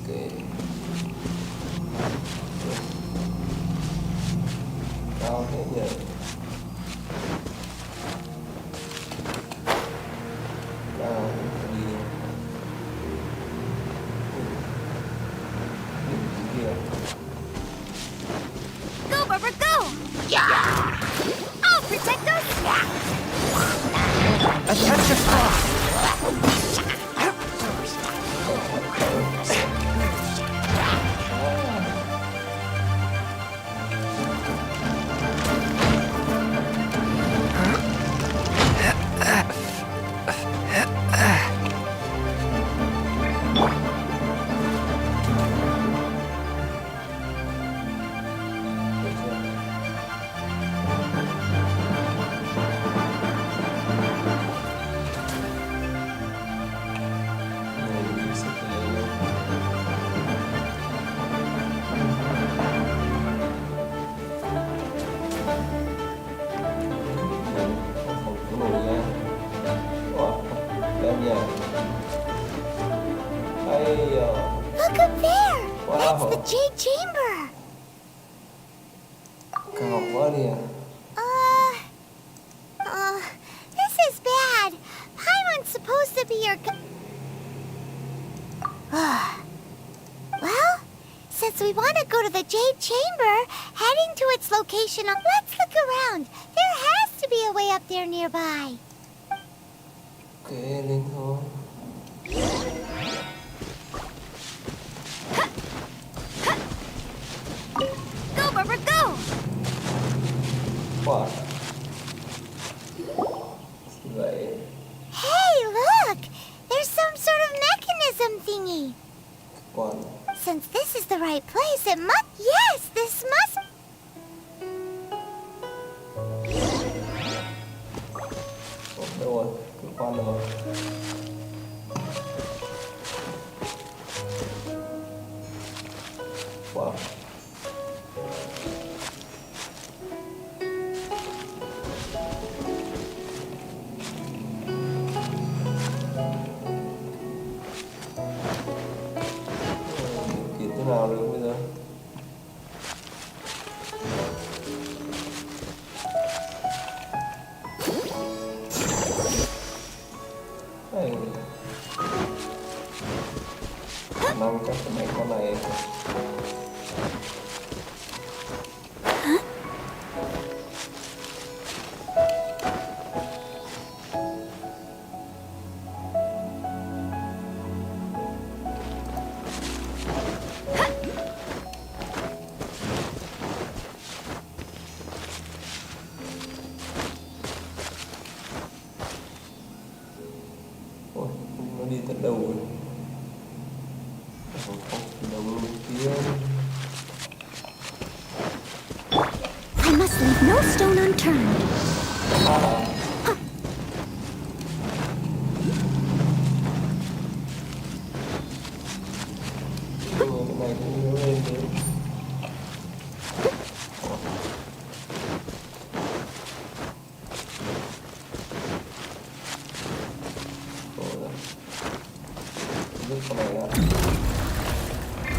Ok. Cao thế nhỉ. Cao đi. Go, Barbara, go! Yeah! I'll protect us! Attention! Look up there! That's the Jade Chamber! Cao quá đi à. This is bad. Paimon's supposed to be your well, since we want to go to the Jade Chamber, heading to its location, let's look around. There has to be a way up there nearby. Ok, lên thôi. Go, Barbara, go! What? Vậy. Hey, look! There's some sort of mechanism thingy. What? Since this is the right place, it must... Yes, this must... Đâu rồi? Cơ quan rồi. Wow. Điều khiển thế nào được bây giờ? Đây. Năng chắc cái mấy con này. Ôi, nó đi tận đâu rồi? Không, đầu tiên. I must leave no stone unturned. Cái này cũng nhớ lên thế.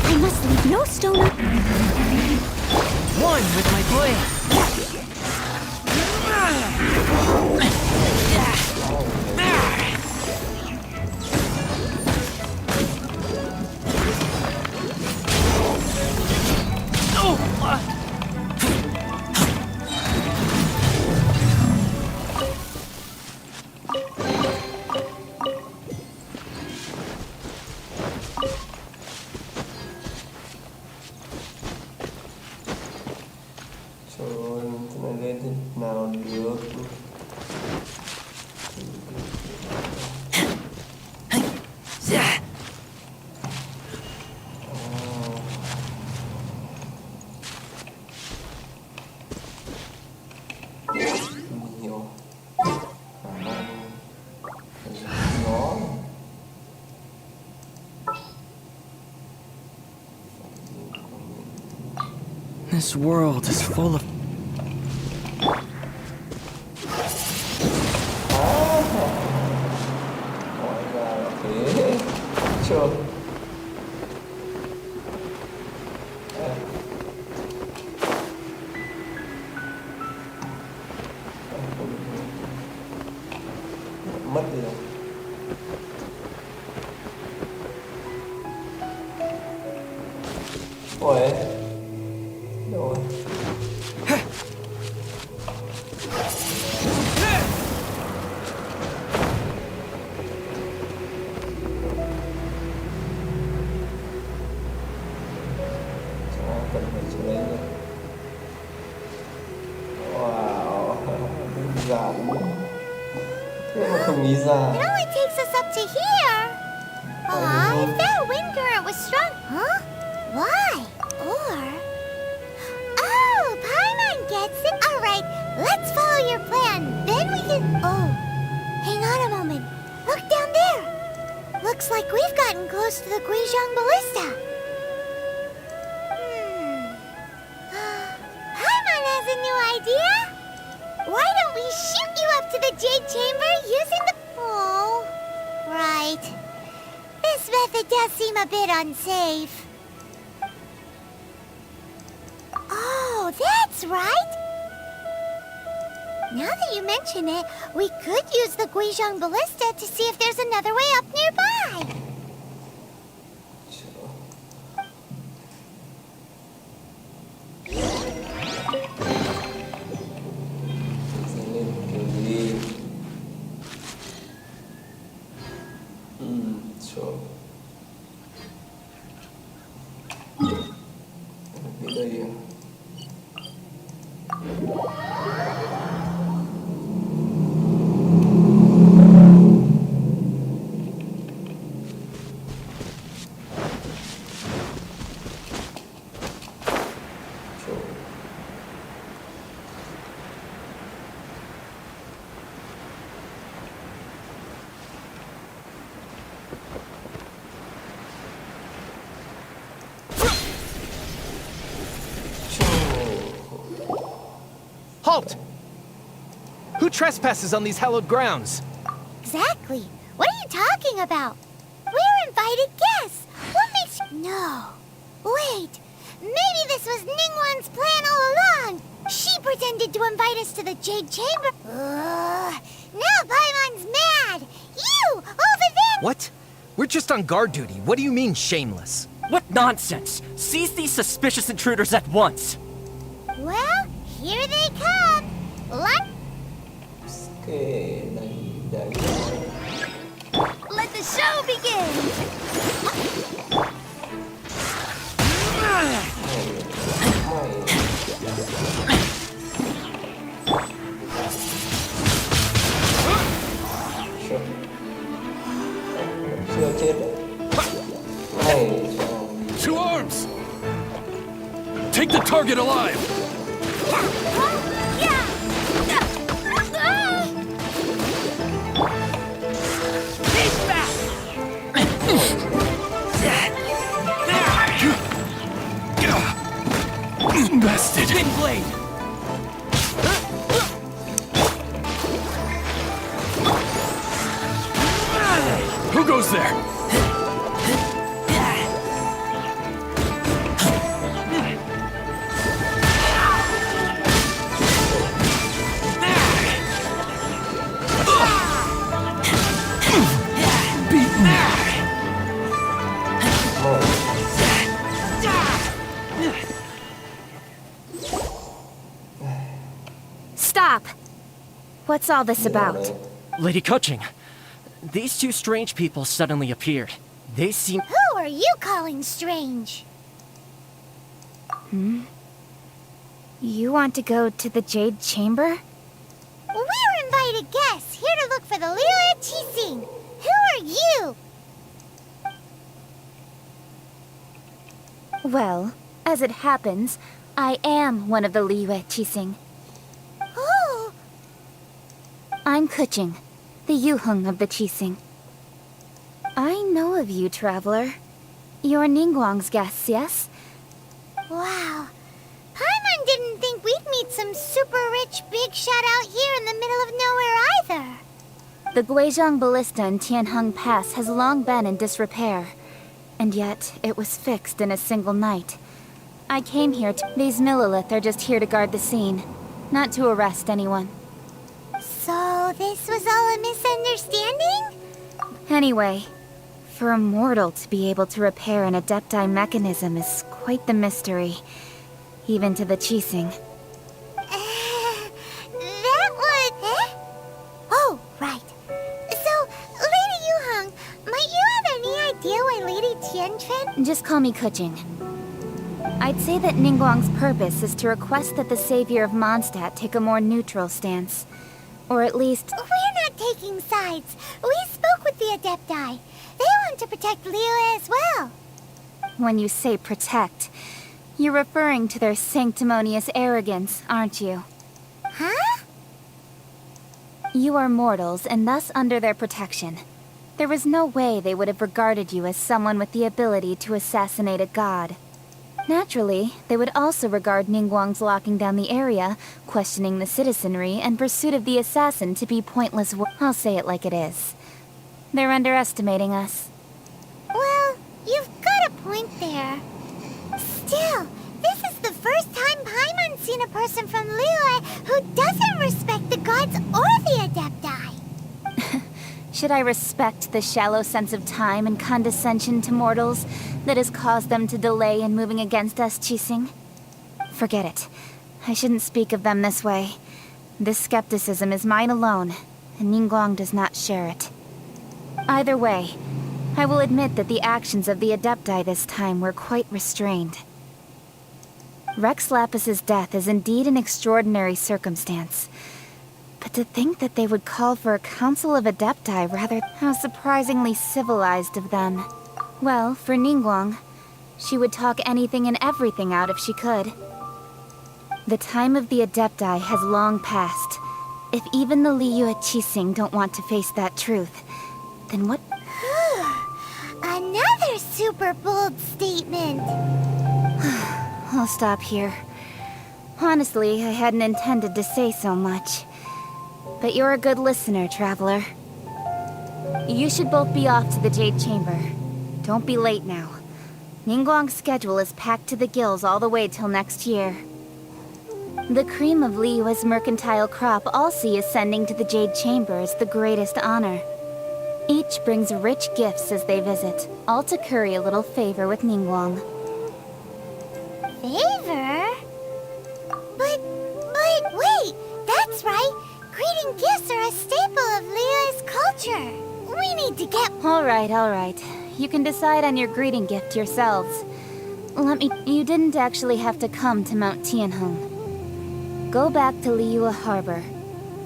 I must leave no stone unturned. One with my blade! Trời ơi, cái này lên thế nào được? Nhiều khả năng nó This world is full of... hóa ra là thế. Chưa. Ủa? Đâu rồi? Cần phải chỗ đấy nhỉ? Wow, đơn giản. Thế mà không nghĩ ra. It only takes us up to here. If that wind current was strong, huh? Why? Or... Oh, Paimon gets it. All right, let's follow your plan. Then we can... Oh, hang on a moment. Look down there. Looks like we've gotten close to the Guizhong Ballista. Paimon has a new idea. Why don't we shoot you up to the Jade Chamber using the... Oh, right. This method does seem a bit unsafe. Oh, that's right. Now that you mention it, we could use the Guizhong Ballista to see if there's another way up nearby. Halt! Who trespasses on these hallowed grounds? Exactly. What are you talking about? We're invited guests. What makes you... No. Wait. Maybe this was Ningguang's plan all along. She pretended to invite us to the Jade Chamber. Now Paimon's mad. You, over there... What? We're just on guard duty. What do you mean, shameless? What nonsense! Seize these suspicious intruders at once! Well, here they come. Let the show begin. To arms! Take the target alive! Bested! Twin blade! Who goes there? Stop! What's all this about? Lady Kuching, these two strange people suddenly appeared. They seem... Who are you calling strange? You want to go to the Jade Chamber? We're invited guests here to look for the Ligue Qixing. Who are you? Well, as it happens, I am one of the Ligue Qixing. Oh, I'm Kuching, the Yuheng of the Qixing. I know of you, traveler. You're Ningguang's guests, yes? wow. Paimon didn't think we'd meet some super rich big shot out here in the middle of nowhere either. The Guizhong Ballista in Tianheng Pass has long been in disrepair, and yet it was fixed in a single night. I came here to... These Millilith are just here to guard the scene, not to arrest anyone. So this was all a misunderstanding? Anyway, For a mortal to be able to repair an Adepti mechanism is quite the mystery, even to the Qixing. That would... Oh, right. So, Lady Yuheng, might you have any idea why Lady Tianchen... Just call me Kuching. I'd say that Ningguang's purpose is to request that the savior of Mondstadt take a more neutral stance. Or at least... We're not taking sides. We spoke with the Adepti. They want to protect Ligue as well. When you say protect, you're referring to their sanctimonious arrogance, aren't you? Huh? You are mortals, and thus under their protection. There was no way they would have regarded you as someone with the ability to assassinate a god. Naturally, they would also regard Ningguang's locking down the area, questioning the citizenry, and pursuit of the assassin to be pointless work. I'll say it like it is. They're underestimating us. Well, you've got a point there. Still, this is the first time Paimon's seen a person from Ligue who doesn't respect the gods or the Adepti. Should I respect the shallow sense of time and condescension to mortals that has caused them to delay in moving against us, Qixing? Forget it. I shouldn't speak of them this way. This skepticism is mine alone, and Ningguang does not share it. Either way, I will admit that the actions of the Adepti this time were quite restrained. Rex Lapis's death is indeed an extraordinary circumstance. But to think that they would call for a council of Adepti rather... How surprisingly civilized of them. Well, for Ningguang, she would talk anything and everything out if she could. The time of the Adepti has long passed. If even the Liyue Qixing don't want to face that truth, then what... Another super bold statement. I'll stop here. Honestly, I hadn't intended to say so much. But you're a good listener, Traveler. You should both be off to the Jade Chamber. Don't be late now. Ningguang's schedule is packed to the gills all the way till next year. The cream of Liyue's mercantile crop all see ascending to the Jade Chamber as the greatest honor. Each brings rich gifts as they visit, all to curry a little favor with Ningguang. Favor? But wait, that's right. Greeting gifts are a staple of Liyue's culture. We need to get... All right. You can decide on your greeting gift yourselves. You didn't actually have to come to Mount Tianheng. Go back to Liyue Harbor.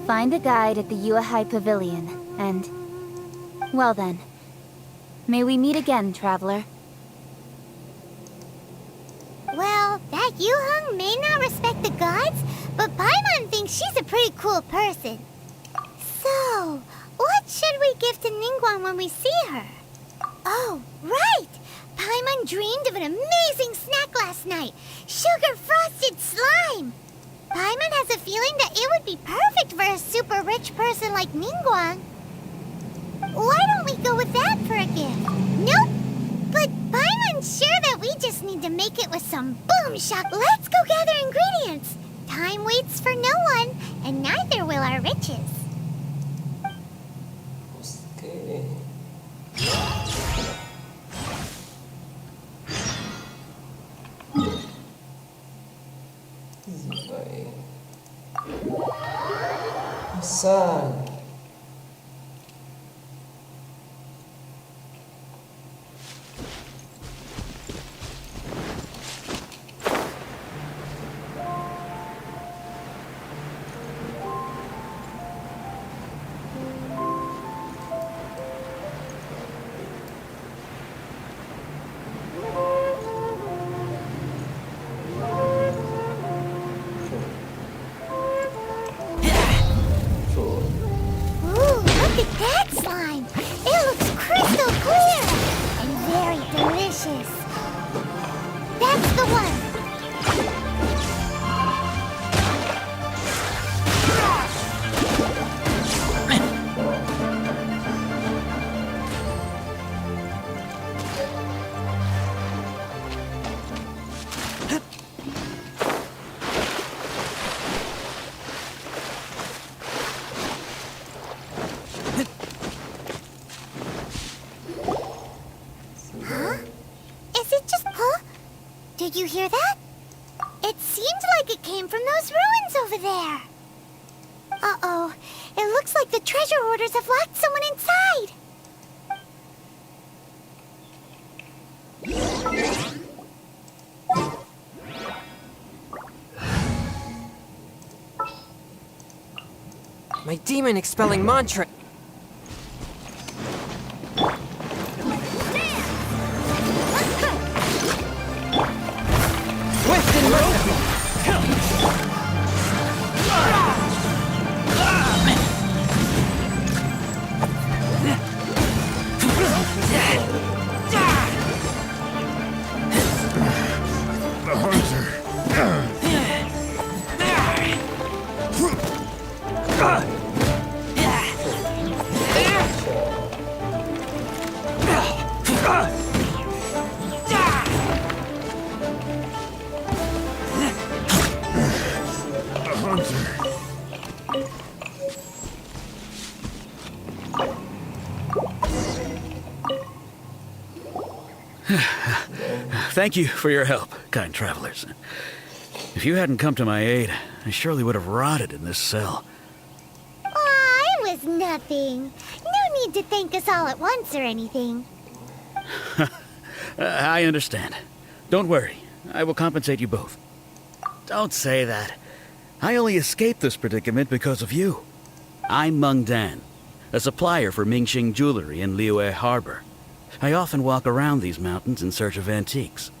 Find a guide at the Yuehai Pavilion, and... Well then. May we meet again, Traveler. Well, that Yuheng may not respect the gods, but Paimon thinks she's a pretty cool person. So, what should we give to Ningguang when we see her? Oh, right! Paimon dreamed of an amazing snack last night. Sugar-frosted slime! Paimon has a feeling that it would be perfect for a super rich person like Ningguang. Why don't we go with that for a gift? Nope! But Paimon's sure that we just need to make it with some boom shock. Let's go gather ingredients! Time waits for no one, and neither will our riches. Okay. Vậy San Did you hear that? It seemed like it came from those ruins over there. Uh-oh. It looks like the treasure hoarders have locked someone inside. My demon expelling mantra. Swift and merciful. The hunter. The hunter. Thank you for your help, kind travelers. If you hadn't come to my aid, I surely would have rotted in this cell. Aw, it was nothing. No need to thank us all at once or anything. I understand. Don't worry. I will compensate you both. Don't say that. I only escaped this predicament because of you. I'm Meng Dan, a supplier for Mingxing jewelry in Ligue Harbor. I often walk around these mountains in search of antiques.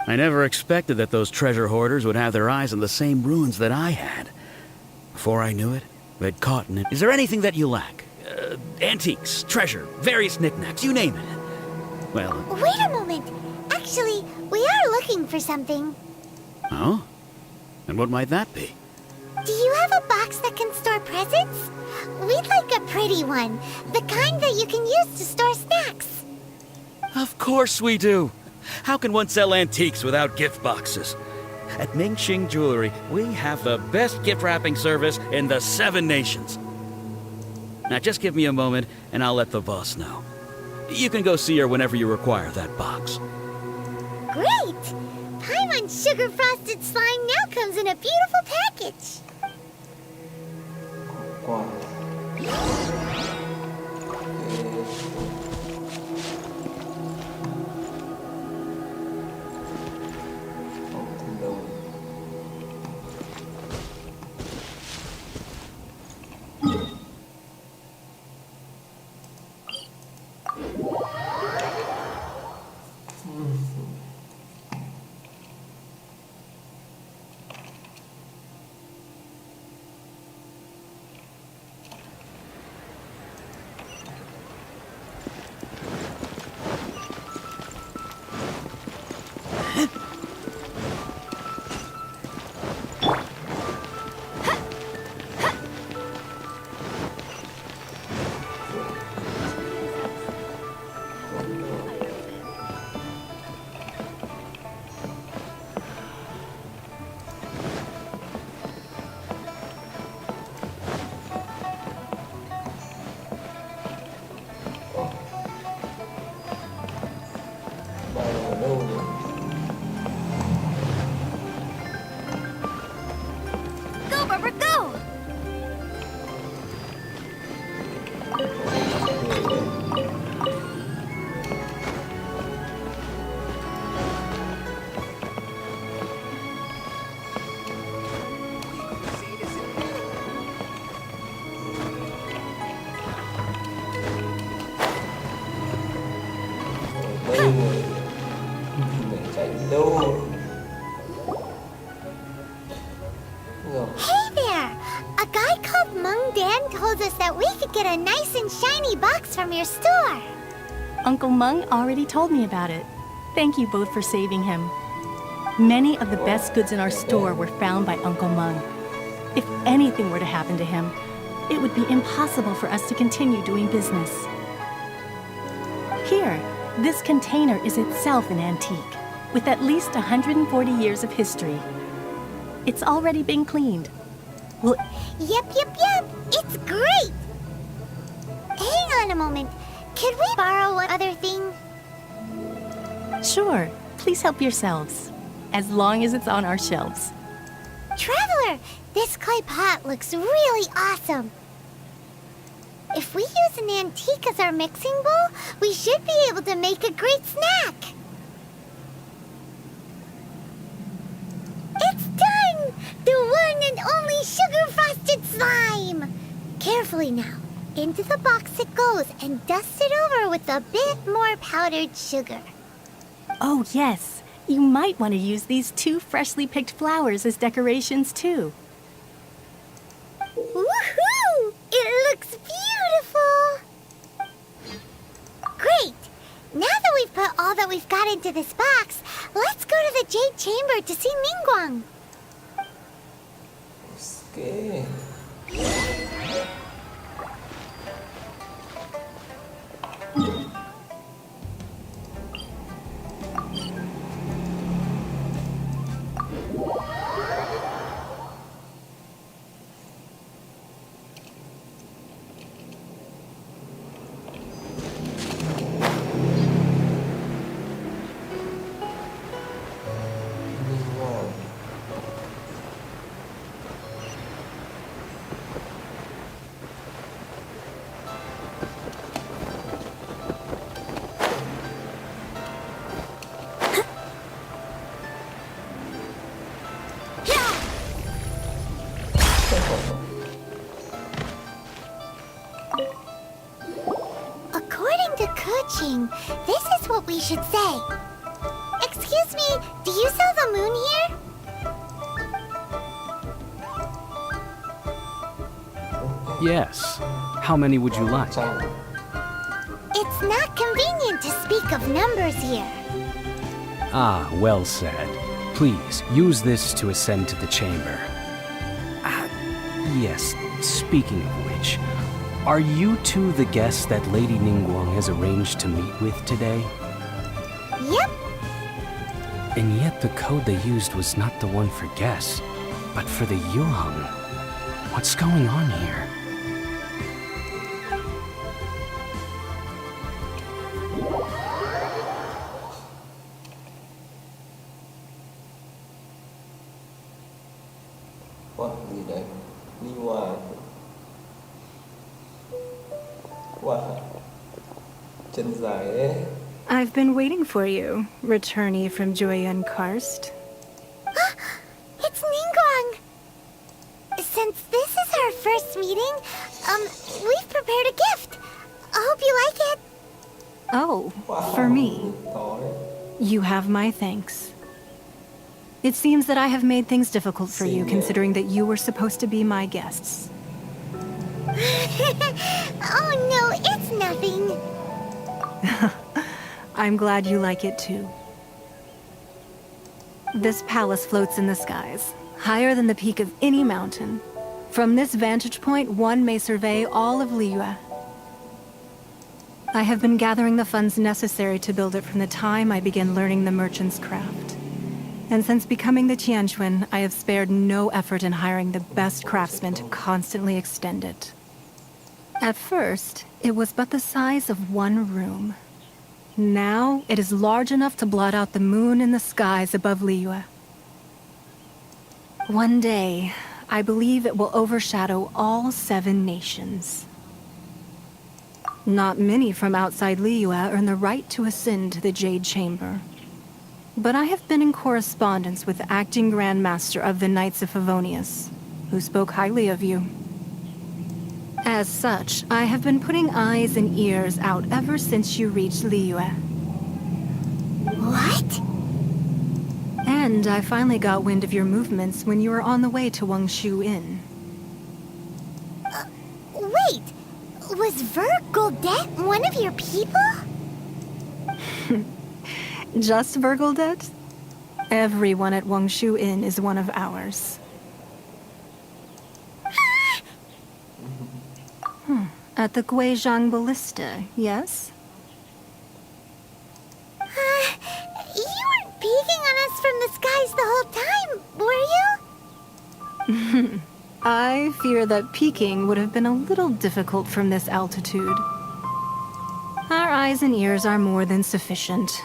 I never expected that those treasure hoarders would have their eyes on the same ruins that I had. Before I knew it, they'd caught in it. Is there anything that you lack? Antiques, treasure, various knickknacks, you name it. Well... Wait a moment. Actually, we are looking for something. Oh? And what might that be? Do you have a box that can store presents? We'd like a pretty one. The kind that you can use to store snacks. Of course we do. How can one sell antiques without gift boxes? At Mingxing Jewelry, we have the best gift wrapping service in the 7 nations. Now just give me a moment and I'll let the boss know. You can go see her whenever you require that box. Great! Paimon's sugar frosted slime now comes in a beautiful package. Wow. Go, Barbara, go! Đây rồi. Mày chạy đi đâu? Rồi. Hey there! A guy called Meng Dan told us that we could get a nice and shiny box from your store. Uncle Meng already told me about it. Thank you both for saving him. Many of the best goods in our store were found by Uncle Meng. If anything were to happen to him, it would be impossible for us to continue doing business. Here, this container is itself an antique, with at least 140 years of history. It's already been cleaned. Well, Yep. It's great! Hang on a moment. Could we borrow one other thing? sure, please help yourselves. as long as it's on our shelves. Traveler, this clay pot looks really awesome. If we use an antique as our mixing bowl, we should be able to make a great snack. It's done! The one and only sugar-frosted slime! Carefully now. Into the box it goes and dust it over with a bit more powdered sugar. Oh, yes. You might want to use these 2 freshly picked flowers as decorations, too. Woohoo! It looks beautiful! Great! Now that we've put all that we've got into this box, let's go to the Jade Chamber to see Ningguang. Okay. According to Kuching, this is what we should say. Excuse me, do you sell the moon here? Yes. How many would you like? It's not convenient to speak of numbers here. Ah, well said. Please, use this to ascend to the chamber. Yes, speaking of which, are you two the guests that Lady Ningguang has arranged to meet with today? Yep. And yet the code they used was not the one for guests, but for the Yuheng. What's going on here? What gì đây? Ningguang. Wow. Chân dài đấy. I've been waiting for you, returnee from Joyun Karst. It's Ningguang! Since this is our first meeting, we've prepared a gift. I hope you like it. Oh, Wow. for me. You have my thanks. It seems that I have made things difficult for you, considering that you were supposed to be my guests. Oh no, it's nothing. I'm glad you like it too. This palace floats in the skies, higher than the peak of any mountain. From this vantage point, one may survey all of Ligue. I have been gathering the funds necessary to build it from the time I began learning the merchant's craft. And since becoming the Tianheng, I have spared no effort in hiring the best craftsmen to constantly extend it. At first, it was but the size of one room. Now, it is large enough to blot out the moon in the skies above Ligue. One day, I believe it will overshadow all 7 nations. Not many from outside Ligue earn the right to ascend to the Jade Chamber. But I have been in correspondence with the acting Grand Master of the Knights of Favonius, who spoke highly of you. As such, I have been putting eyes and ears out ever since you reached Ligue. What? And I finally got wind of your movements when you were on the way to Wangshu Inn. Wait! Was Vergoldet one of your people? Just Vergoldet? Everyone at Wangshu Inn is one of ours. At the Guizhang Ballista, yes? You weren't peeking on us from the skies the whole time, were you? I fear that peeking would have been a little difficult from this altitude. Our eyes and ears are more than sufficient.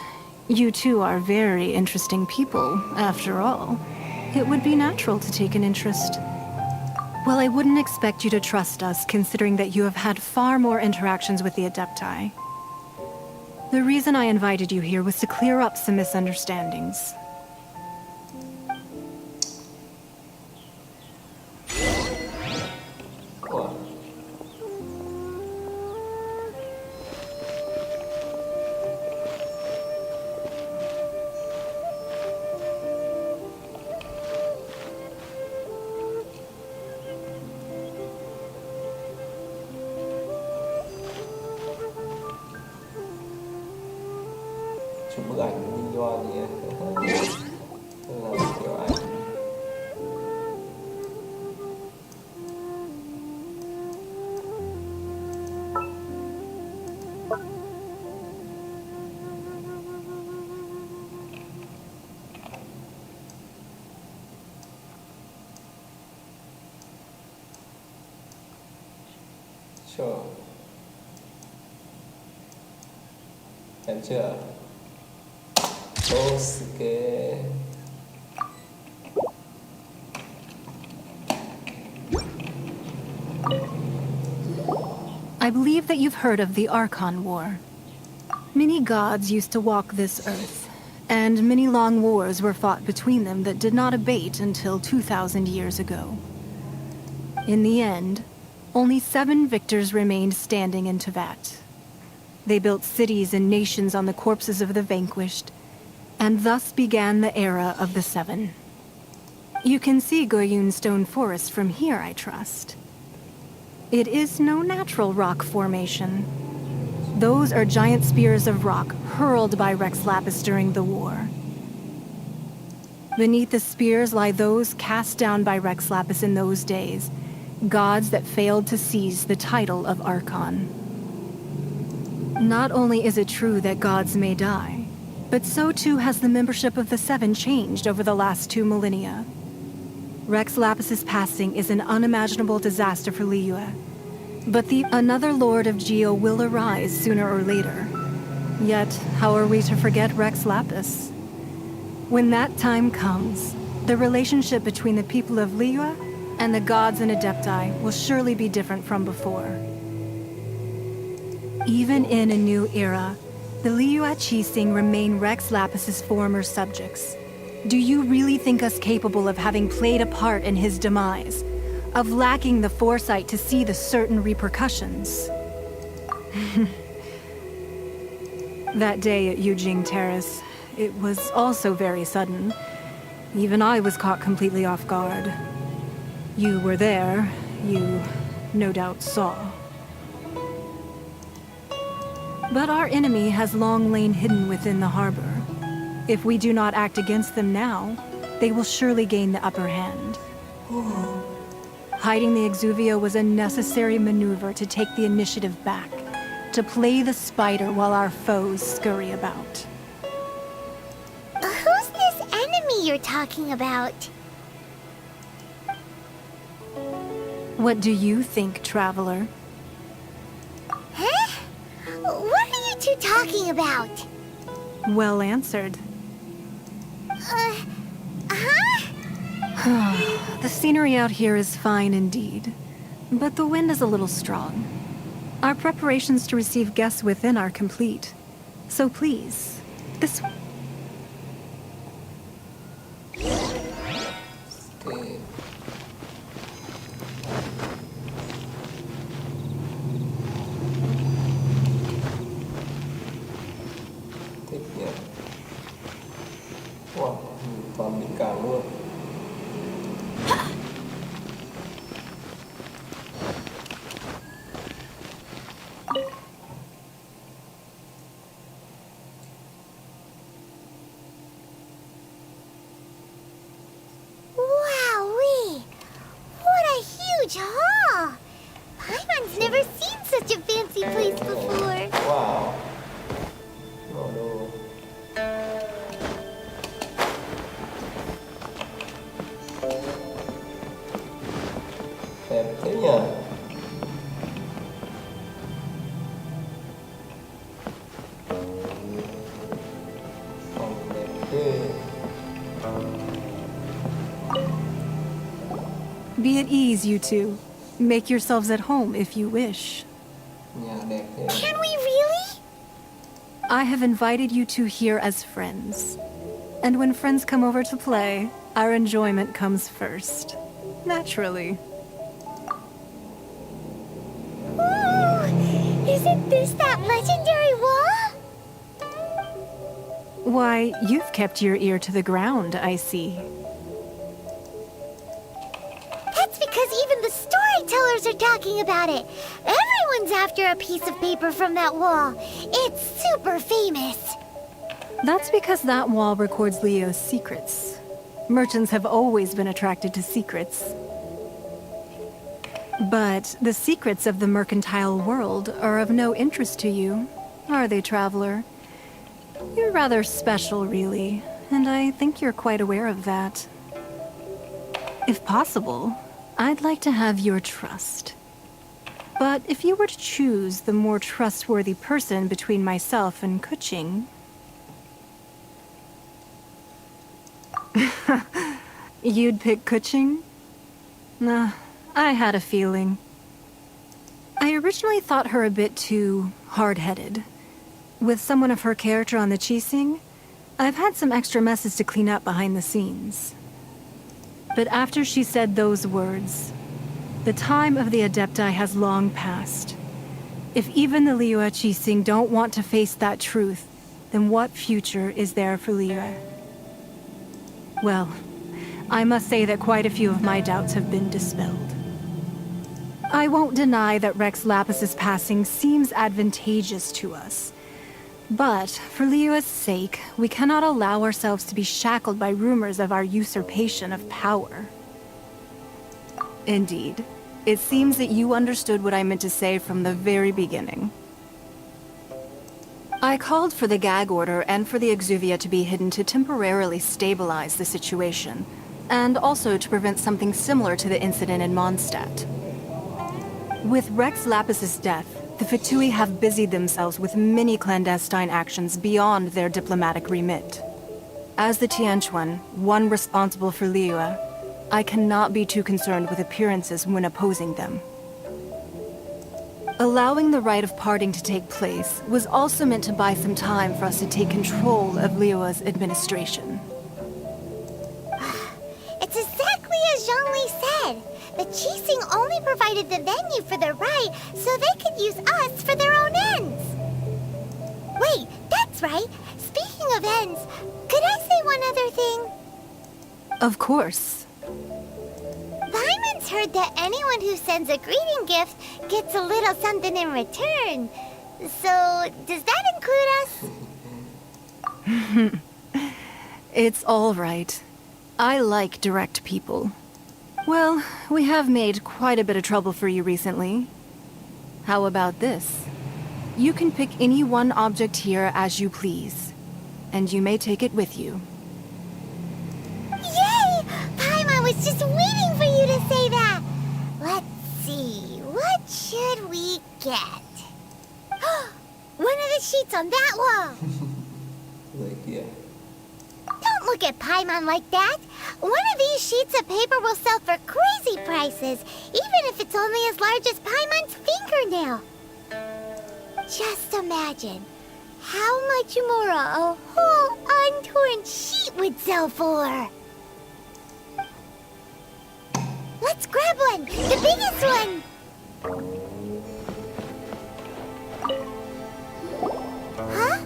You two are very interesting people, after all. It would be natural to take an interest. Well, I wouldn't expect you to trust us, considering that you have had far more interactions with the Adepti. The reason I invited you here was to clear up some misunderstandings. Wah. Chụp bức ảnh Ningguang nhé. Đây là kiểu ảnh. Sure. Em chưa? Okay. I believe that you've heard of the Archon War. Many gods used to walk this earth, and many long wars were fought between them that did not abate until 2,000 years ago. In the end, only 7 victors remained standing in Teyvat. They built cities and nations on the corpses of the vanquished, and thus began the era of the 7. You can see Goyun Stone Forest from here, I trust. It is no natural rock formation. Those are giant spears of rock hurled by Rex Lapis during the war. Beneath the spears lie those cast down by Rex Lapis in those days, gods that failed to seize the title of Archon. Not only is it true that gods may die, but so too has the membership of the 7 changed over the last 2 millennia. Rex Lapis's passing is an unimaginable disaster for Ligue, but another Lord of Geo will arise sooner or later. Yet, how are we to forget Rex Lapis? When that time comes, the relationship between the people of Ligue and the gods and Adepti will surely be different from before. Even in a new era, the Ligue Qixing remain Rex Lapis's former subjects. Do you really think us capable of having played a part in his demise? Of lacking the foresight to see the certain repercussions? That day at Yujing Terrace, it was also very sudden. Even I was caught completely off guard. You were there, you no doubt saw. But our enemy has long lain hidden within the harbor. If we do not act against them now, they will surely gain the upper hand. Hiding the Exuvio was a necessary maneuver to take the initiative back, to play the spider while our foes scurry about. Who's this enemy you're talking about? What do you think, traveler? Huh? What are you two talking about? Well answered. The scenery out here is fine indeed, but the wind is a little strong. Our preparations to receive guests within are complete, so please, this way. Okay. Tiếp nhé. Wow, toàn đỉnh cao luôn. Wowee! What a huge hall! Paimon's never seen such a fancy place before. Wow. No, no. Đẹp thế nhỉ? Be at ease, you two. Make yourselves at home if you wish. Nhà đẹp thế. Can we really? I have invited you two here as friends. And when friends come over to play, our enjoyment comes first. Naturally. Ooh, isn't this that legendary wall? Why, you've kept your ear to the ground, I see. That's because even the storytellers are talking about it. Everyone's after a piece of paper from that wall. It's super famous. That's because that wall records Leo's secrets. Merchants have always been attracted to secrets. But the secrets of the mercantile world are of no interest to you, are they, traveler? You're rather special, really, and I think you're quite aware of that. If possible, I'd like to have your trust. But if you were to choose the more trustworthy person between myself and Kuching... You'd pick Kuching? Nah, I had a feeling. I originally thought her a bit too hard-headed. With someone of her character on the Qixing, I've had some extra messes to clean up behind the scenes. But after she said those words, the time of the Adepti has long passed. If even the Liyue Qixing don't want to face that truth, then what future is there for Liyue? Well, I must say that quite a few of my doubts have been dispelled. I won't deny that Rex Lapis's passing seems advantageous to us. But, for Liyue's sake, we cannot allow ourselves to be shackled by rumors of our usurpation of power. Indeed. It seems that you understood what I meant to say from the very beginning. I called for the gag order and for the Exuvia to be hidden to temporarily stabilize the situation, and also to prevent something similar to the incident in Mondstadt. With Rex Lapis's death, the Fatui have busied themselves with many clandestine actions beyond their diplomatic remit. As the Tianquan, one responsible for Liyue, I cannot be too concerned with appearances when opposing them. Allowing the rite of parting to take place was also meant to buy some time for us to take control of Liyue's administration. It's exactly as Zhongli said. The Qixing only provided the venue for the rite so they could use us for their own ends. Wait, that's right. Speaking of ends, could I say one other thing? Of course. Paimon's heard that anyone who sends a greeting gift gets a little something in return. So, does that include us? It's all right. I like direct people. Well, we have made quite a bit of trouble for you recently. How about this? You can pick any one object here as you please, and you may take it with you. Yay! Paimon was just waiting for you to say that! Let's see, what should we get? One of the sheets on that wall! Người kia. Don't look at Paimon like that! One of these sheets of paper will sell for crazy prices, even if it's only as large as Paimon's fingernail. Just imagine how much more a whole untorn sheet would sell for. Let's grab one! The biggest one! Huh?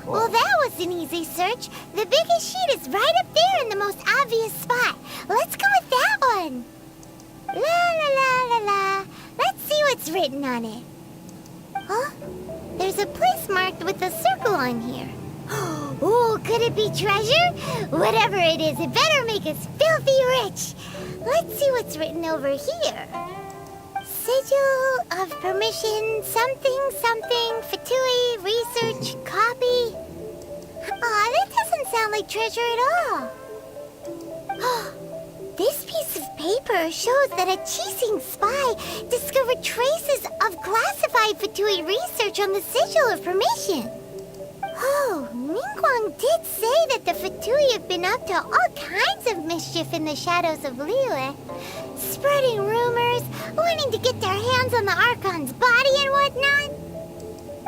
Well, that was an easy search. The biggest sheet is right up there in the most obvious spot. Let's go with that one. La la la la la. Let's see what's written on it. Huh? There's a place marked with a circle on here. Oh, could it be treasure? Whatever it is, it better make us filthy rich. Let's see what's written over here. Sigil of permission, something, something, Fatui, research, copy. Aw, that doesn't sound like treasure at all. This piece of paper shows that a Qixing spy discovered traces of classified Fatui research on the Sigil of permission. Oh, Ningguang did say that the Fatui have been up to all kinds of mischief in the shadows of Ligue. Spreading rumors, wanting to get their hands on the Archon's body and whatnot.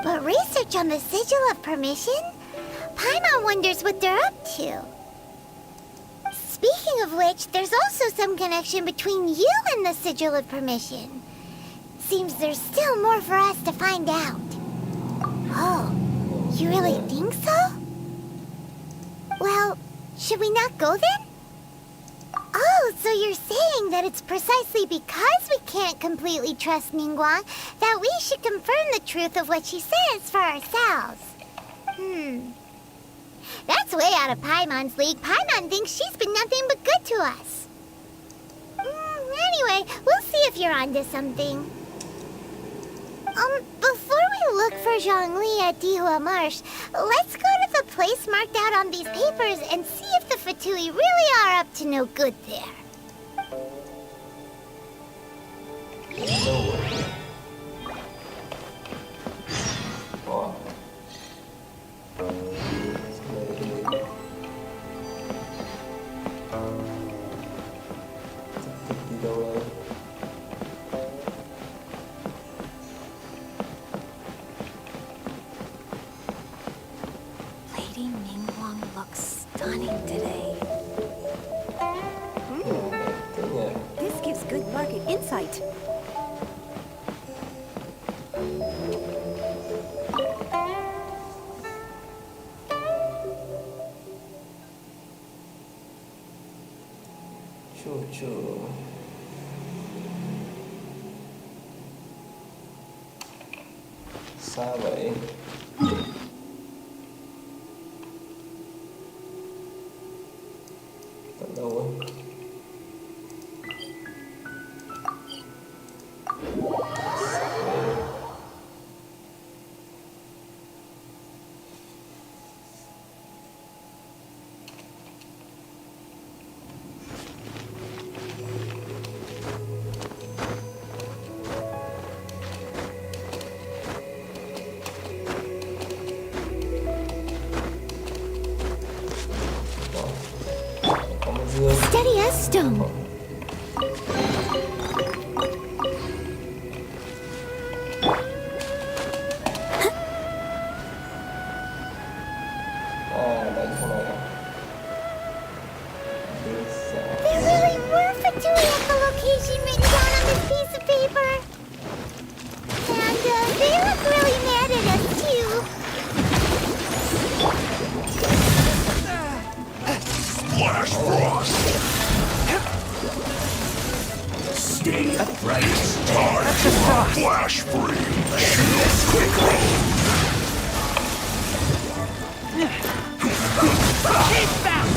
But research on the Sigil of Permission? Paimon wonders what they're up to. Speaking of which, there's also some connection between you and the Sigil of Permission. Seems there's still more for us to find out. Oh, you really think so? Well, should we not go then? Oh, so you're saying that it's precisely because we can't completely trust Ningguang that we should confirm the truth of what she says for ourselves. That's way out of Paimon's league. Paimon thinks she's been nothing but good to us. Anyway, we'll see if you're onto something. Before we look for Zhongli at Dihua Marsh, let's go to the place marked out on these papers and see if the Fatui really are up to no good there. Lady Ningguang looks stunning today. This gives good market insight. Cucu. Sao vậy? Tận đâu ấy? Steady as stone. There really were Fatui at the location written down on this piece of paper. And they look really mad at us too. Flash Frost! Stay right. Time for Flash Free! Shield quickly! Keep back!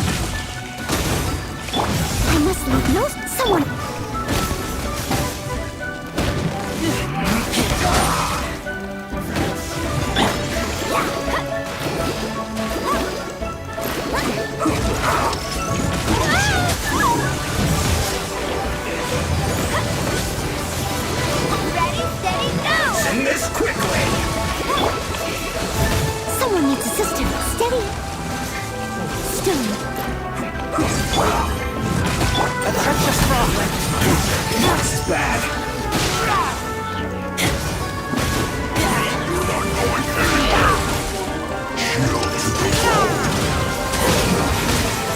I must know someone. Ready, steady, go! Send this quickly! Someone needs assistance. Steady. Stone. That's just wrong. That's bad! You're not going anywhere! Shield to the wall!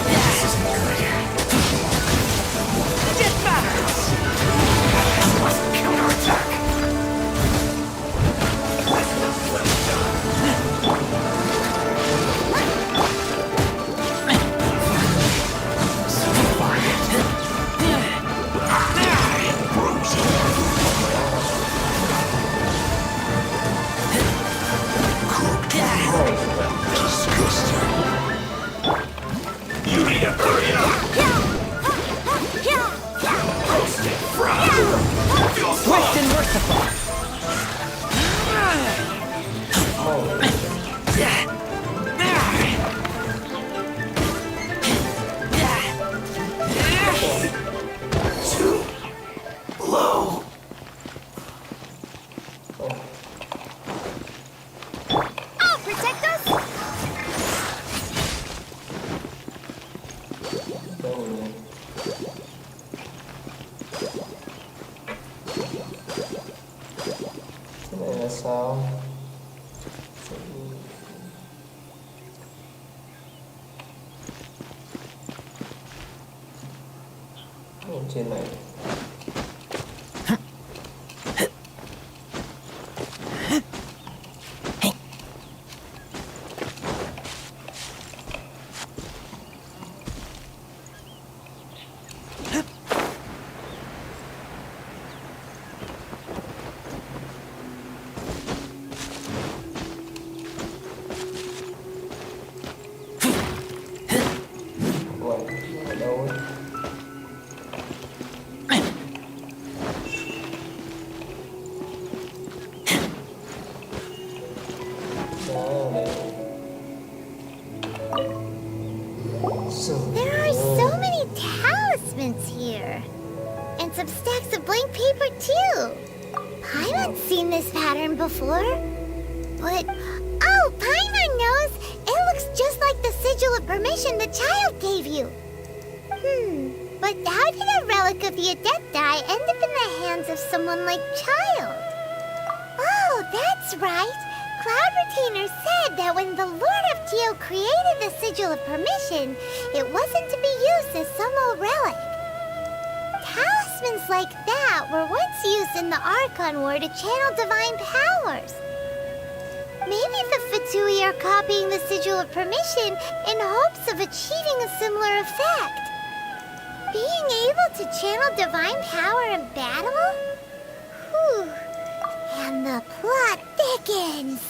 This isn't good. Get back! Counterattack! You need to hurry up! Roasted frog! Feel Swift and merciful. too low. I'll protect us! Đâu nhỉ? Cái này là sao? Ở trên này. Ở đâu ấy? There are so many talismans here. And some stacks of blank paper, too. Paimon's seen this pattern before. But, oh, Paimon knows. It looks just like the sigil of permission the child gave you. But how did a relic of the Adepti end up in the hands of someone like Child? Oh, that's right. Cloud Retainer said that when the Lord of Geo created the Sigil of Permission, it wasn't to be used as some old relic. Talismans like that were once used in the Archon War to channel divine powers. Maybe the Fatui are copying the Sigil of Permission in hopes of achieving a similar effect. Being able to channel divine power in battle? Whew. And the plot thickens.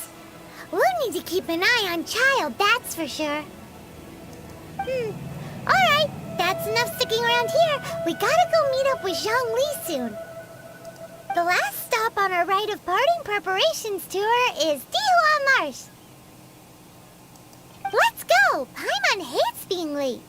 We'll need to keep an eye on Child, that's for sure. Alright, that's enough sticking around here. We gotta go meet up with Zhongli soon. The last stop on our rite of parting preparations tour is Dihua Marsh. Let's go! Paimon hates being late.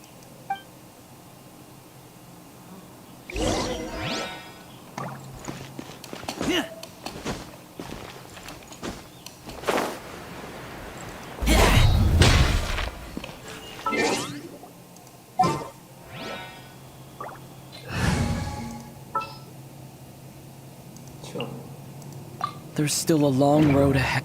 There's still a long road ahead.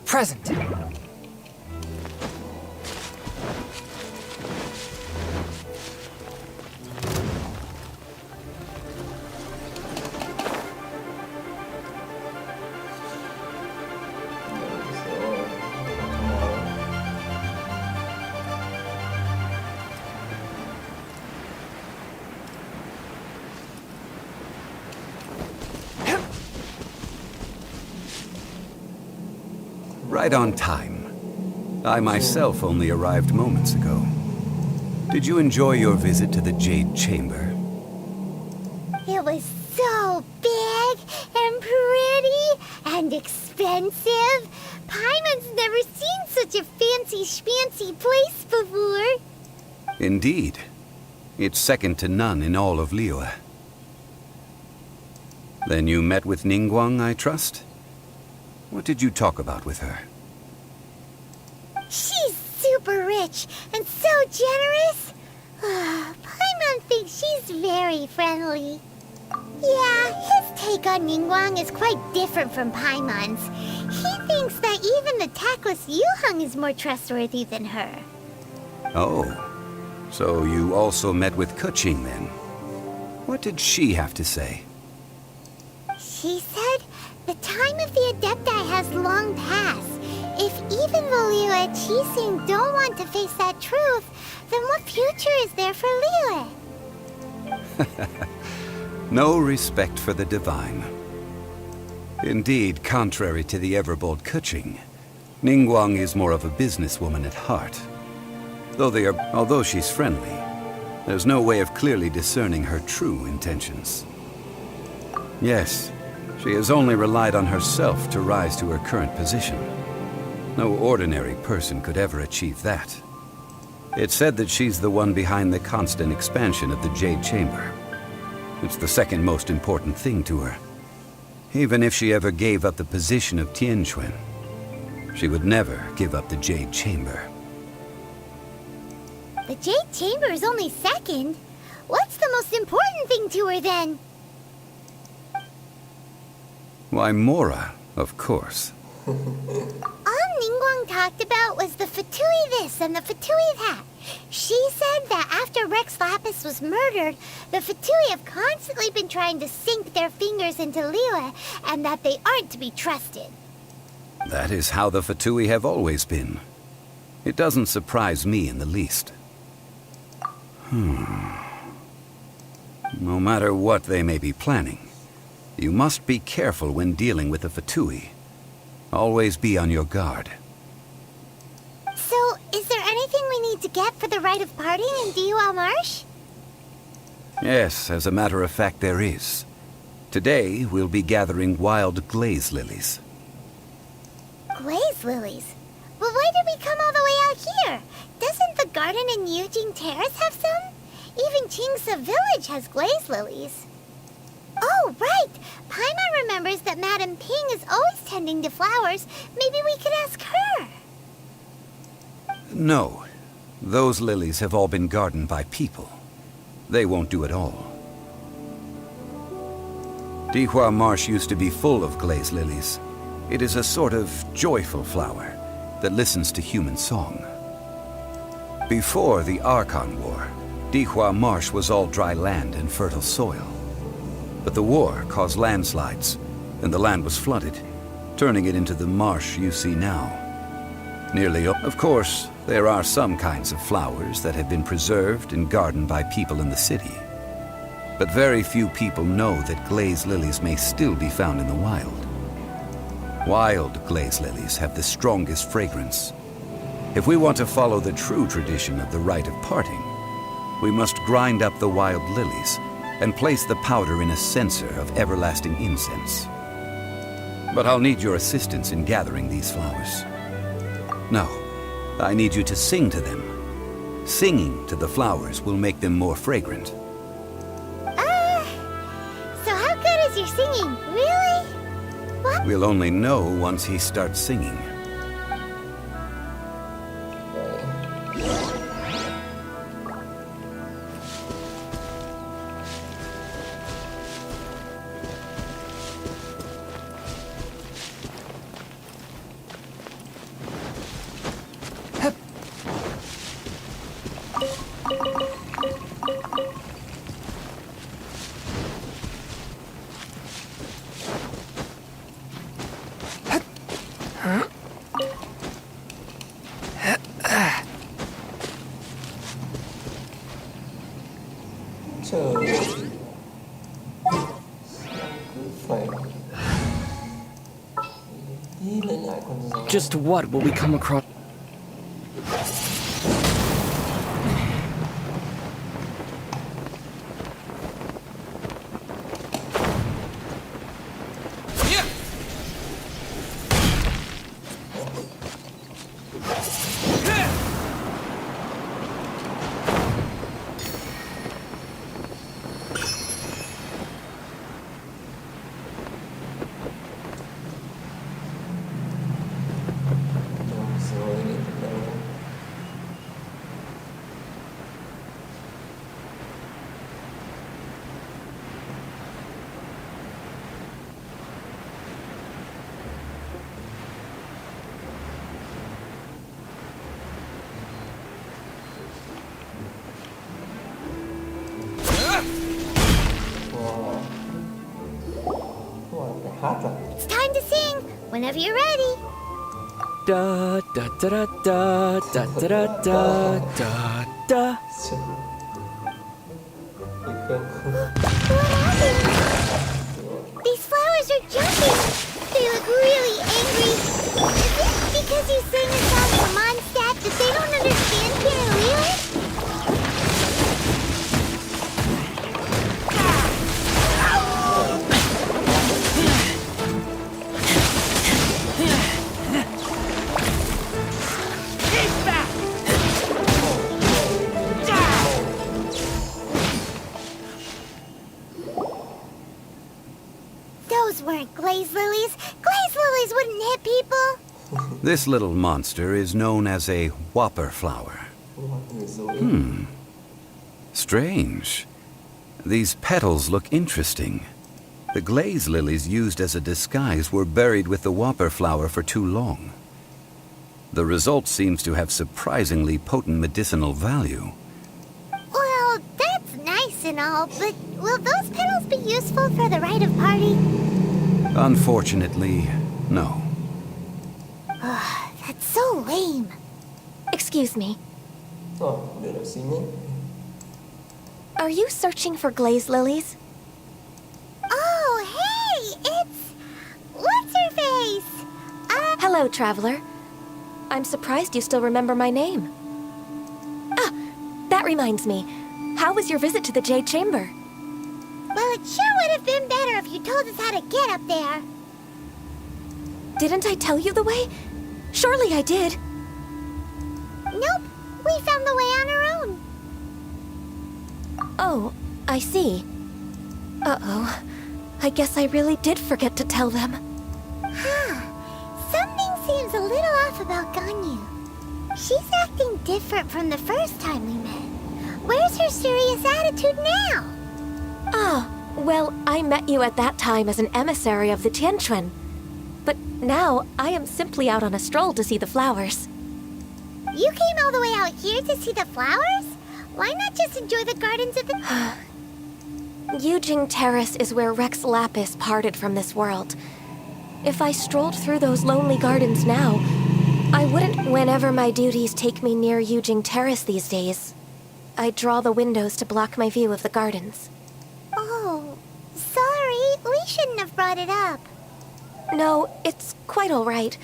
Present. Right on time. I myself only arrived moments ago. Did you enjoy your visit to the Jade Chamber? It was so big and pretty and expensive. Paimon's never seen such a fancy schmancy place before. Indeed. It's second to none in all of Ligue. Then you met with Ningguang, I trust? What did you talk about with her? She's super rich and so generous. Paimon thinks she's very friendly. Yeah, his take on Ningguang is quite different from Paimon's. He thinks thinks that even the tactless Yuheng is more trustworthy than her. Oh, so you also met with Keqing then? What did she have to say? She said the time of the Adepti has long passed. If even the Liu and Qixing don't want to face that truth, then what future is there for Liu? No respect for the divine. Indeed, contrary to the ever-bold Keqing, Ningguang is more of a businesswoman at heart. Although she's friendly, there's no way of clearly discerning her true intentions. Yes, she has only relied on herself to rise to her current position. No ordinary person could ever achieve that. It's said that she's the one behind the constant expansion of the Jade Chamber. It's the second most important thing to her. Even if she ever gave up the position of Tianheng, she would never give up the Jade Chamber. The Jade Chamber is only second. What's the most important thing to her then? Why, Mora, of course. All Ningguang talked about was the Fatui this and the Fatui that. She said that after Rex Lapis was murdered, the Fatui have constantly been trying to sink their fingers into Liu, and that they aren't to be trusted. That is how the Fatui have always been. It doesn't surprise me in the least. No matter what they may be planning, you must be careful when dealing with the Fatui. Always be on your guard. So, is there anything we need to get for the rite of parting in Diwa Marsh? Yes, as a matter of fact, there is. Today, we'll be gathering wild glaze lilies. Glaze lilies? But why did we come all the way out here? Doesn't the garden in Yujing Terrace have some? Even Qingse village has glaze lilies. Oh, right! Paimon remembers that Madame Ping is always tending to flowers. Maybe we could ask her. No. Those lilies have all been gardened by people. They won't do it all. Dihua Marsh used to be full of glaze lilies. It is a sort of joyful flower that listens to human song. Before the Archon War, Dihua Marsh was all dry land and fertile soil. But the war caused landslides, and the land was flooded, turning it into the marsh you see now. Of course, there are some kinds of flowers that have been preserved and gardened by people in the city. But very few people know that glaze lilies may still be found in the wild. Wild glaze lilies have the strongest fragrance. If we want to follow the true tradition of the rite of parting, we must grind up the wild lilies and place the powder in a censer of everlasting incense. But I'll need your assistance in gathering these flowers. No, I need you to sing to them. Singing to the flowers will make them more fragrant. So how good is your singing? Really? What? We'll only know once he starts singing. Just what will we come across? Whenever you're ready. Da da da da da da da da da da. These flowers are jumping. They look really angry. Is it because you sang a song for Mondstadt that they don't understand Ganyu? Those weren't glaze lilies. Glaze lilies wouldn't hit people. This little monster is known as a whopper flower. Strange. These petals look interesting. The glaze lilies used as a disguise were buried with the whopper flower for too long. The result seems to have surprisingly potent medicinal value. Well, that's nice and all, but will those petals be useful for the rite of party? Unfortunately, no. That's so lame. Excuse me. Oh, dia dah sini. Are you searching for glaze lilies? Oh, hey! It's... What's-her-face? Hello, traveler. I'm surprised you still remember my name. Ah, that reminds me. How was your visit to the Jade Chamber? Well, it sure would have been better if you told us how to get up there. Didn't I tell you the way? Surely I did. Nope. We found the way on our own. Oh, I see. Uh-oh. I guess I really did forget to tell them. Something seems a little off about Ganyu. She's acting different from the first time we met. Where's her serious attitude now? Ah, well, I met you at that time as an emissary of the Tianheng. But now, I am simply out on a stroll to see the flowers. You came all the way out here to see the flowers? Why not just enjoy the gardens of the... Yujing Terrace is where Rex Lapis parted from this world. If I strolled through those lonely gardens now, I wouldn't whenever my duties take me near Yujing Terrace these days. I draw the windows to block my view of the gardens. Oh, sorry. We shouldn't have brought it up. No, it's quite all right.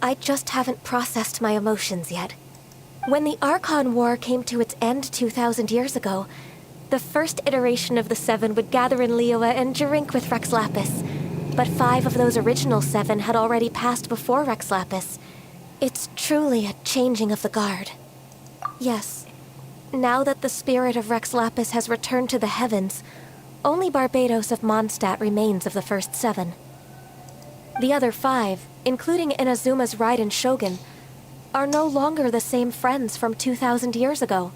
I just haven't processed my emotions yet. When the Archon War came to its end 2,000 years ago, the first iteration of the Seven would gather in Ligue and drink with Rex Lapis. But 5 of those original 7 had already passed before Rex Lapis. It's truly a changing of the guard. Yes, now that the spirit of Rex Lapis has returned to the heavens, only Barbados of Mondstadt remains of the first 7. The other 5, including Inazuma's Raiden Shogun, are no longer the same friends from 2,000 years ago.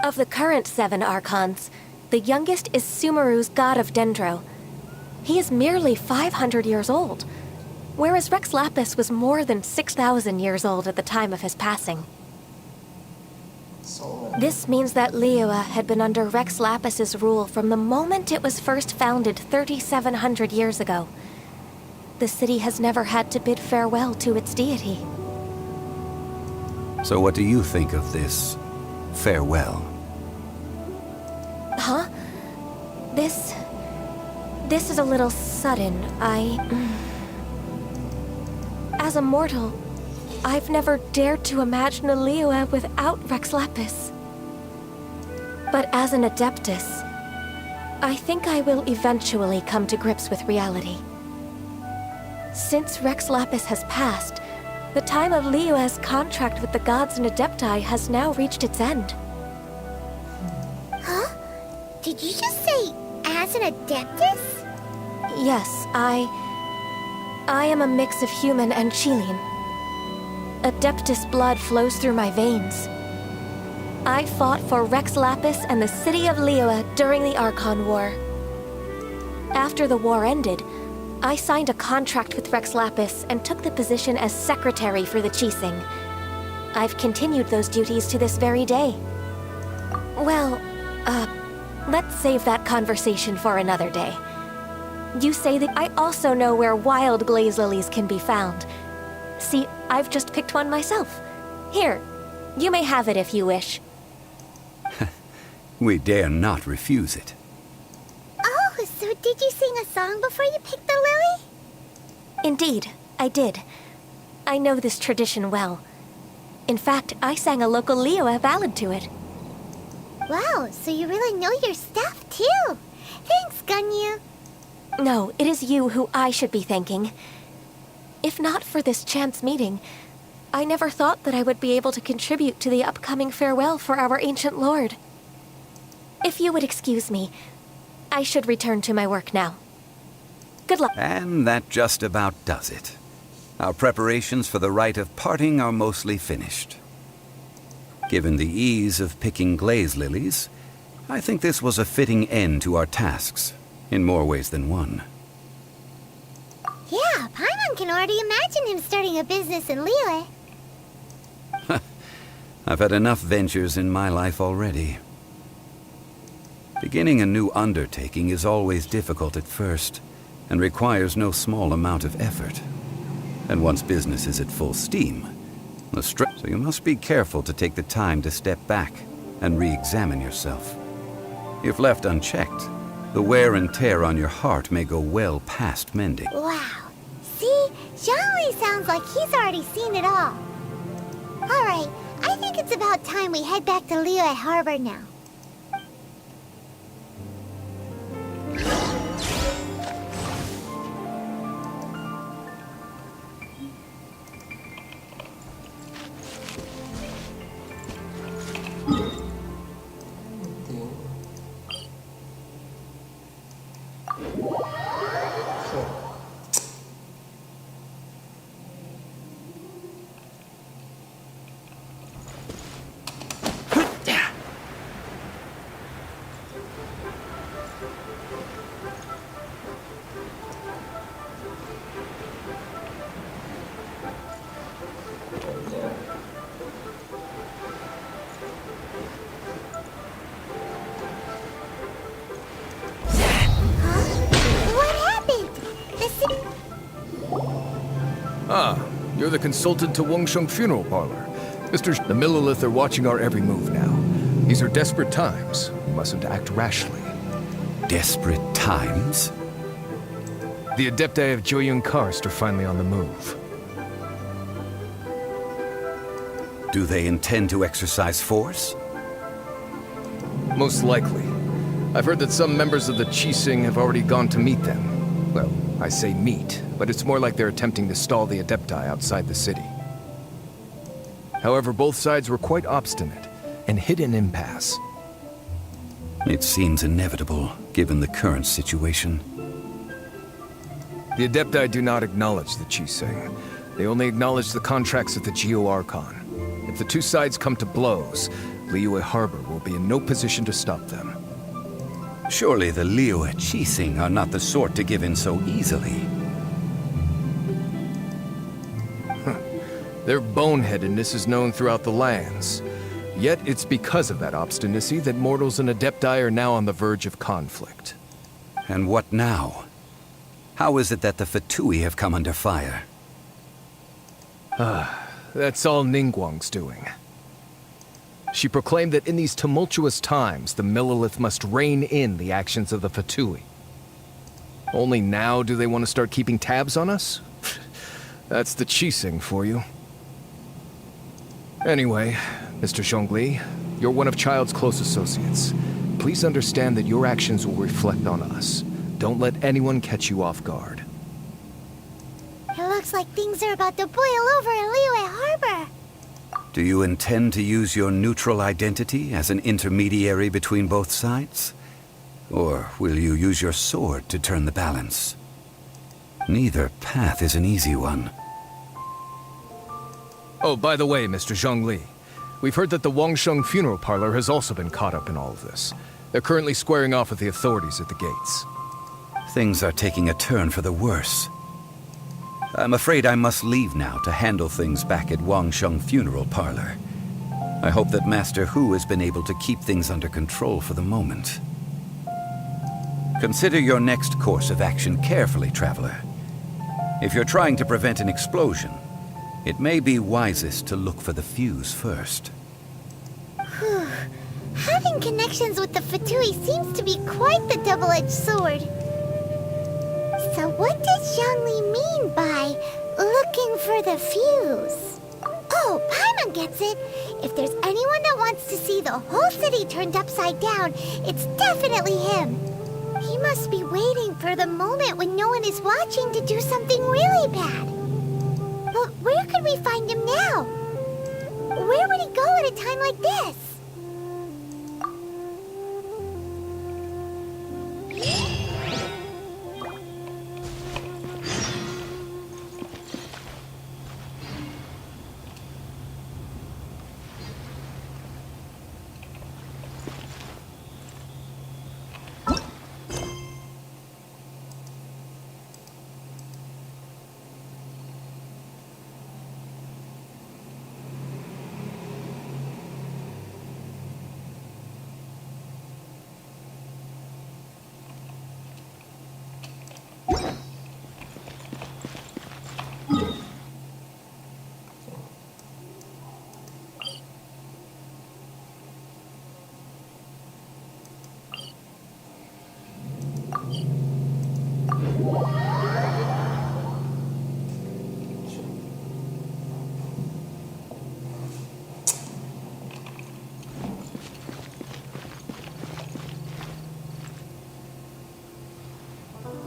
Of the current 7 Archons, the youngest is Sumeru's god of Dendro. He is merely 500 years old, whereas Rex Lapis was more than 6,000 years old at the time of his passing. This means that Ligue had been under Rex Lapis's rule from the moment it was first founded 3,700 years ago. The city has never had to bid farewell to its deity. So what do you think of this farewell? Huh? This is a little sudden. As a mortal, I've never dared to imagine a Ligue without Rex Lapis. But as an Adeptus, I think I will eventually come to grips with reality. Since Rex Lapis has passed, the time of Liyue's contract with the gods and Adepti has now reached its end. Huh? Did you just say, as an Adeptus? Yes, I am a mix of human and Chilean. Adeptus blood flows through my veins. I fought for Rex Lapis and the city of Ligue during the Archon War. After the war ended, I signed a contract with Rex Lapis and took the position as secretary for the Qixing. I've continued those duties to this very day. Well, let's save that conversation for another day. You say that I also know where wild glaze lilies can be found. See, I've just picked one myself. Here, you may have it if you wish. We dare not refuse it. Oh, so did you sing a song before you picked the lily? Indeed, I did. I know this tradition well. In fact, I sang a local Liyue ballad to it. Wow, so you really know your stuff, too. Thanks, Ganyu. No, it is you who I should be thanking. If not for this chance meeting, I never thought that I would be able to contribute to the upcoming farewell for our ancient lord. If you would excuse me, I should return to my work now. Good luck. And that just about does it. Our preparations for the rite of parting are mostly finished. Given the ease of picking glaze lilies, I think this was a fitting end to our tasks, in more ways than one. Yeah, Paimon can already imagine him starting a business in Ligue. I've had enough ventures in my life already. Beginning a new undertaking is always difficult at first, and requires no small amount of effort. And once business is at full steam, so you must be careful to take the time to step back and re-examine yourself. If left unchecked, the wear and tear on your heart may go well past mending. Wow. See? Zhongli sounds like he's already seen it all. Alright, I think it's about time we head back to Liyue Harbor now. You're the consultant to Wangsheng Funeral Parlor. The Millilith are watching our every move now. These are desperate times. We mustn't act rashly. Desperate times? The Adepti of Joyun Karst are finally on the move. Do they intend to exercise force? Most likely. I've heard that some members of the Qixing have already gone to meet them. Well, I say meet, but it's more like they're attempting to stall the Adepti outside the city. However, both sides were quite obstinate and hit an impasse. It seems inevitable, given the current situation. The Adepti do not acknowledge the Qixing. They only acknowledge the contracts of the Geo-Archon. If the two sides come to blows, Liyue Harbor will be in no position to stop them. Surely the Liyue Qixing are not the sort to give in so easily. Their boneheadedness is known throughout the lands. Yet it's because of that obstinacy that mortals and Adepti are now on the verge of conflict. And what now? How is it that the Fatui have come under fire? That's all Ningguang's doing. She proclaimed that in these tumultuous times, the Millilith must rein in the actions of the Fatui. Only now do they want to start keeping tabs on us? That's the Qixing for you. Anyway, Mr. Zhongli, you're one of Child's close associates. Please understand that your actions will reflect on us. Don't let anyone catch you off guard. It looks like things are about to boil over in Liyue Harbor. Do you intend to use your neutral identity as an intermediary between both sides? Or will you use your sword to turn the balance? Neither path is an easy one. Oh, by the way, Mr. Zhongli, we've heard that the Wangsheng Funeral Parlor has also been caught up in all of this. They're currently squaring off with the authorities at the gates. Things are taking a turn for the worse. I'm afraid I must leave now to handle things back at Wangsheng Funeral Parlor. I hope that Master Hu has been able to keep things under control for the moment. Consider your next course of action carefully, Traveler. If you're trying to prevent an explosion, it may be wisest to look for the fuse first. Having connections with the Fatui seems to be quite the double-edged sword. So what does Zhongli mean by looking for the fuse? Oh, Paimon gets it. If there's anyone that wants to see the whole city turned upside down, it's definitely him. He must be waiting for the moment when no one is watching to do something really bad. But where could we find him now? Where would he go at a time like this?